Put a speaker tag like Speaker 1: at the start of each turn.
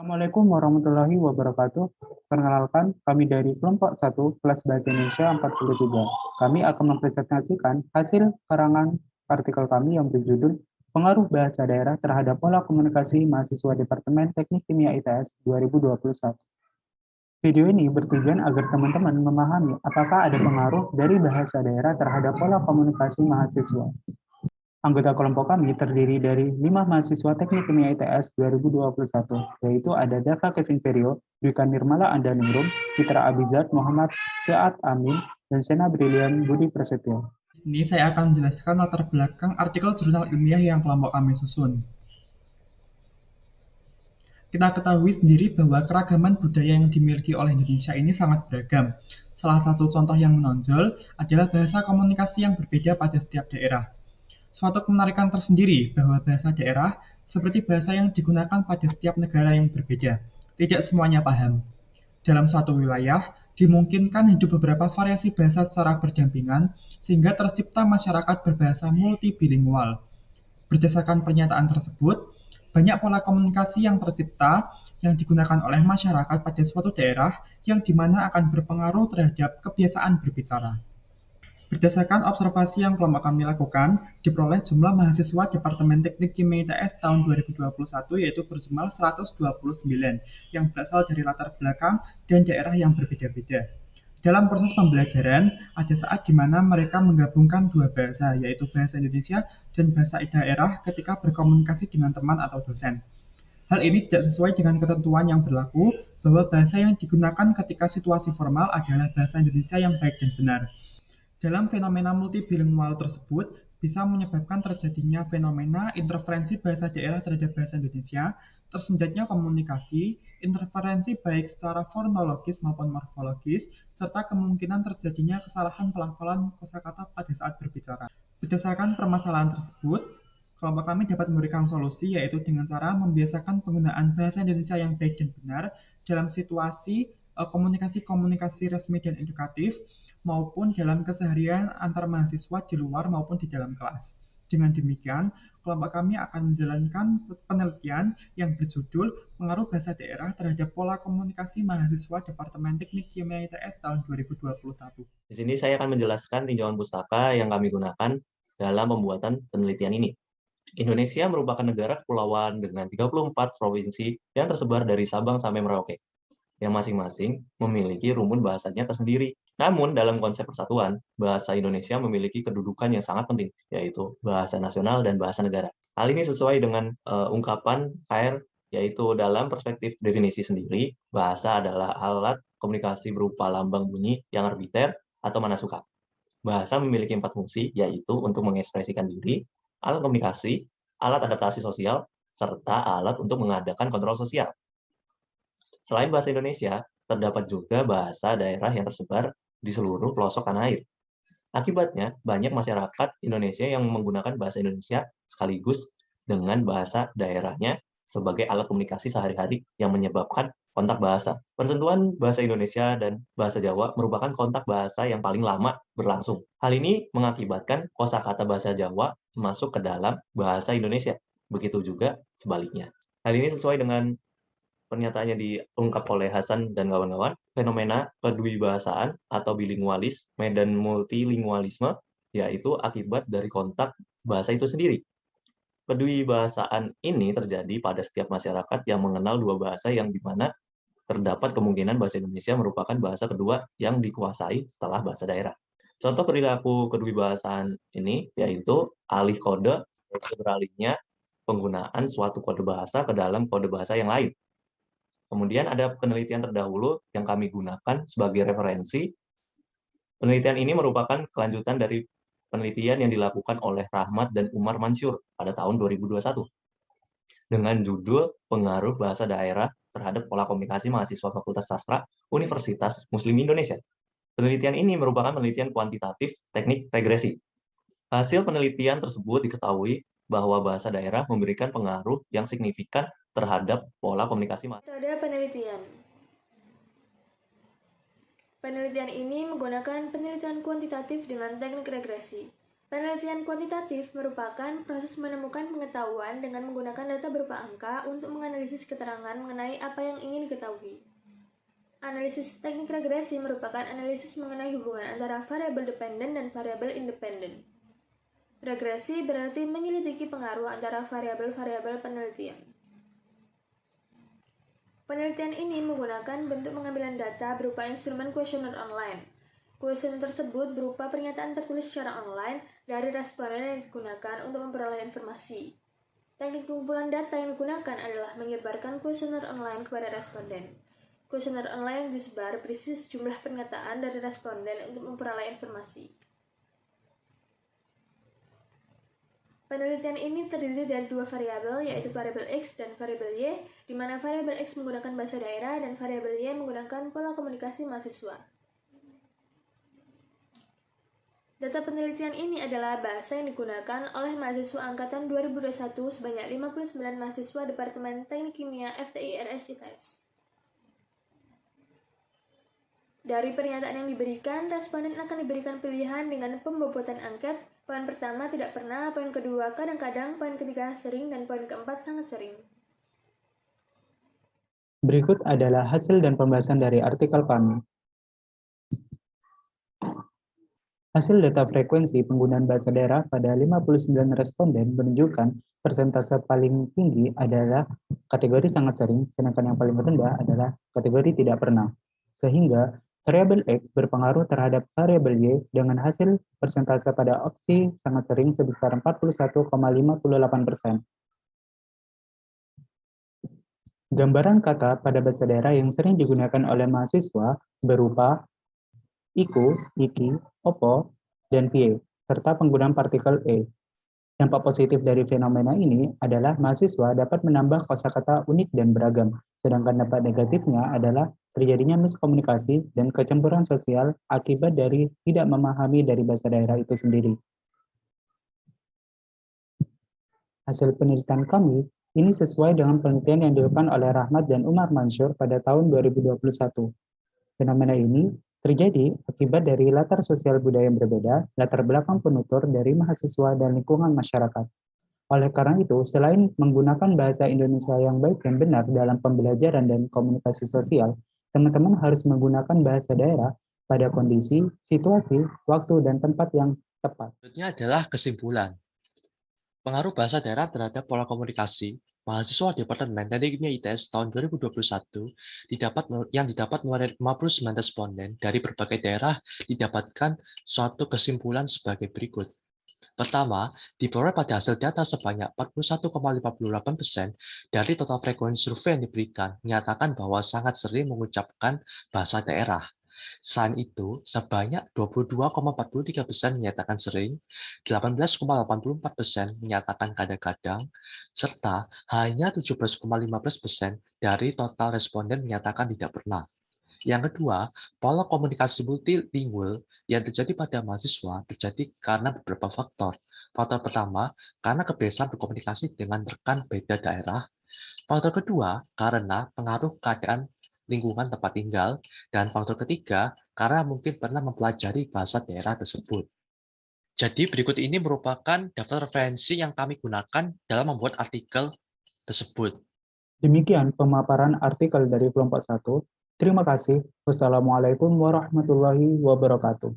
Speaker 1: Assalamualaikum warahmatullahi wabarakatuh. Perkenalkan, kami dari kelompok 1 kelas Bahasa Indonesia 43. Kami akan mempresentasikan hasil karangan artikel kami yang berjudul Pengaruh Bahasa Daerah Terhadap Pola Komunikasi Mahasiswa Departemen Teknik Kimia ITS 2021. Video ini bertujuan agar teman-teman memahami apakah ada pengaruh dari bahasa daerah terhadap pola komunikasi mahasiswa. Anggota kelompok kami terdiri dari 5 mahasiswa Teknik Kimia ITS 2021, yaitu ada Dava Kevin Ferio, Dwika Nirmala Andaningrum, Citra Abizar, Muhammad Jaat Amin, dan Sena Brilian Budi Prasetyo.
Speaker 2: Di sini saya akan menjelaskan latar belakang artikel jurnal ilmiah yang kelompok kami susun. Kita ketahui sendiri bahwa keragaman budaya yang dimiliki oleh Indonesia ini sangat beragam. Salah satu contoh yang menonjol adalah bahasa komunikasi yang berbeda pada setiap daerah. Suatu kemenarikan tersendiri bahwa bahasa daerah seperti bahasa yang digunakan pada setiap negara yang berbeda. Tidak semuanya paham. Dalam suatu wilayah, dimungkinkan hidup beberapa variasi bahasa secara berdampingan sehingga tercipta masyarakat berbahasa multibilingual. Berdasarkan pernyataan tersebut, banyak pola komunikasi yang tercipta yang digunakan oleh masyarakat pada suatu daerah yang dimana akan berpengaruh terhadap kebiasaan berbicara. Berdasarkan observasi yang kelompok kami lakukan, diperoleh jumlah mahasiswa Departemen Teknik Kimia ITS tahun 2021 yaitu berjumlah 129 yang berasal dari latar belakang dan daerah yang berbeda-beda. Dalam proses pembelajaran, ada saat di mana mereka menggabungkan dua bahasa, yaitu bahasa Indonesia dan bahasa daerah ketika berkomunikasi dengan teman atau dosen. Hal ini tidak sesuai dengan ketentuan yang berlaku bahwa bahasa yang digunakan ketika situasi formal adalah bahasa Indonesia yang baik dan benar. Dalam fenomena multibilingual tersebut, bisa menyebabkan terjadinya fenomena interferensi bahasa daerah terhadap bahasa Indonesia, tersendatnya komunikasi, interferensi baik secara fonologis maupun morfologis, serta kemungkinan terjadinya kesalahan pelafalan kosakata pada saat berbicara. Berdasarkan permasalahan tersebut, kelompok kami dapat memberikan solusi yaitu dengan cara membiasakan penggunaan bahasa Indonesia yang baik dan benar dalam situasi komunikasi-komunikasi resmi dan edukatif maupun dalam keseharian antar mahasiswa di luar maupun di dalam kelas. Dengan demikian, kelompok kami akan menjalankan penelitian yang berjudul Pengaruh Bahasa Daerah Terhadap Pola Komunikasi Mahasiswa Departemen Teknik Kimia ITS tahun 2021.
Speaker 3: Di sini saya akan menjelaskan tinjauan pustaka yang kami gunakan dalam pembuatan penelitian ini. Indonesia merupakan negara kepulauan dengan 34 provinsi yang tersebar dari Sabang sampai Merauke, yang masing-masing memiliki rumpun bahasanya tersendiri. Namun, dalam konsep persatuan, bahasa Indonesia memiliki kedudukan yang sangat penting, yaitu bahasa nasional dan bahasa negara. Hal ini sesuai dengan ungkapan KR, yaitu dalam perspektif definisi sendiri, bahasa adalah alat komunikasi berupa lambang bunyi yang arbiter atau mana suka. Bahasa memiliki 4 fungsi, yaitu untuk mengekspresikan diri, alat komunikasi, alat adaptasi sosial, serta alat untuk mengadakan kontrol sosial. Selain bahasa Indonesia, terdapat juga bahasa daerah yang tersebar di seluruh pelosok tanah air. Akibatnya, banyak masyarakat Indonesia yang menggunakan bahasa Indonesia sekaligus dengan bahasa daerahnya sebagai alat komunikasi sehari-hari yang menyebabkan kontak bahasa. Persentuhan bahasa Indonesia dan bahasa Jawa merupakan kontak bahasa yang paling lama berlangsung. Hal ini mengakibatkan kosakata bahasa Jawa masuk ke dalam bahasa Indonesia. Begitu juga sebaliknya. Hal ini sesuai dengan pernyataannya diungkap oleh Hasan dan kawan-kawan, fenomena kedwibahasaan atau bilingualis dan multilingualisme, yaitu akibat dari kontak bahasa itu sendiri. Kedwibahasaan ini terjadi pada setiap masyarakat yang mengenal dua bahasa yang dimana terdapat kemungkinan bahasa Indonesia merupakan bahasa kedua yang dikuasai setelah bahasa daerah. Contoh perilaku kedwibahasaan ini yaitu alih kode, beralihnya penggunaan suatu kode bahasa ke dalam kode bahasa yang lain. Kemudian ada penelitian terdahulu yang kami gunakan sebagai referensi. Penelitian ini merupakan kelanjutan dari penelitian yang dilakukan oleh Rahmat dan Umar Mansur pada tahun 2021 dengan judul Pengaruh Bahasa Daerah terhadap Pola Komunikasi Mahasiswa Fakultas Sastra Universitas Muslim Indonesia. Penelitian ini merupakan penelitian kuantitatif teknik regresi. Hasil penelitian tersebut diketahui bahwa bahasa daerah memberikan pengaruh yang signifikan terhadap pola komunikasi.
Speaker 4: Metode penelitian. Penelitian ini menggunakan penelitian kuantitatif dengan teknik regresi. Penelitian kuantitatif merupakan proses menemukan pengetahuan dengan menggunakan data berupa angka untuk menganalisis keterangan mengenai apa yang ingin diketahui. Analisis teknik regresi merupakan analisis mengenai hubungan antara variabel dependen dan variabel independen. Regresi berarti menyelidiki pengaruh antara variabel-variabel penelitian. Penelitian ini menggunakan bentuk pengambilan data berupa instrumen kuesioner online. Kuesioner tersebut berupa pernyataan tertulis secara online dari responden yang digunakan untuk memperoleh informasi. Teknik pengumpulan data yang digunakan adalah menyebarkan kuesioner online kepada responden. Kuesioner online yang disebar berisi sejumlah pernyataan dari responden untuk memperoleh informasi. Penelitian ini terdiri dari dua variabel, yaitu variabel X dan variabel Y, di mana variabel X menggunakan bahasa daerah dan variabel Y menggunakan pola komunikasi mahasiswa. Data penelitian ini adalah bahasa yang digunakan oleh mahasiswa angkatan 2021 sebanyak 59 mahasiswa Departemen Teknik Kimia FTIRS ITS. Dari pernyataan yang diberikan, responden akan diberikan pilihan dengan pembobotan angket. Poin pertama tidak pernah, poin kedua kadang-kadang, poin ketiga sering, dan poin keempat sangat sering.
Speaker 1: Berikut adalah hasil dan pembahasan dari artikel kami. Hasil data frekuensi penggunaan bahasa daerah pada 59 responden menunjukkan persentase paling tinggi adalah kategori sangat sering, sedangkan yang paling rendah adalah kategori tidak pernah. Sehingga variabel X berpengaruh terhadap variabel Y dengan hasil persentase pada opsi sangat sering sebesar 41,58%. Gambaran kata pada bahasa daerah yang sering digunakan oleh mahasiswa berupa iku, iki, opo, dan pie, serta penggunaan partikel e. Dampak positif dari fenomena ini adalah mahasiswa dapat menambah kosakata unik dan beragam, sedangkan dampak negatifnya adalah terjadinya miskomunikasi dan kecemburuan sosial akibat dari tidak memahami dari bahasa daerah itu sendiri. Hasil penelitian kami ini sesuai dengan penelitian yang dilakukan oleh Rahmat dan Umar Mansur pada tahun 2021. Fenomena ini terjadi akibat dari latar sosial budaya yang berbeda, latar belakang penutur dari mahasiswa dan lingkungan masyarakat. Oleh karena itu, selain menggunakan bahasa Indonesia yang baik dan benar dalam pembelajaran dan komunikasi sosial, teman-teman harus menggunakan bahasa daerah pada kondisi, situasi, waktu, dan tempat yang tepat.
Speaker 5: Selanjutnya adalah kesimpulan. Pengaruh bahasa daerah terhadap pola komunikasi. Mahasiswa Departemen Teknik Kimia ITS tahun 2021 yang didapat melalui 59 responden dari berbagai daerah didapatkan suatu kesimpulan sebagai berikut. Pertama, diperoleh pada hasil data sebanyak 41,58% dari total frekuensi survei yang diberikan menyatakan bahwa sangat sering mengucapkan bahasa daerah. Selain itu, sebanyak 22,43% menyatakan sering, 18,84% menyatakan kadang-kadang, serta hanya 17,15% dari total responden menyatakan tidak pernah. Yang kedua, pola komunikasi multilingual yang terjadi pada mahasiswa terjadi karena beberapa faktor. Faktor pertama, karena kebiasaan berkomunikasi dengan rekan beda daerah. Faktor kedua, karena pengaruh keadaan lingkungan tempat tinggal. Dan faktor ketiga, karena mungkin pernah mempelajari bahasa daerah tersebut. Jadi berikut ini merupakan daftar referensi yang kami gunakan dalam membuat artikel tersebut.
Speaker 1: Demikian pemaparan artikel dari kelompok 1. Terima kasih. Wassalamualaikum warahmatullahi wabarakatuh.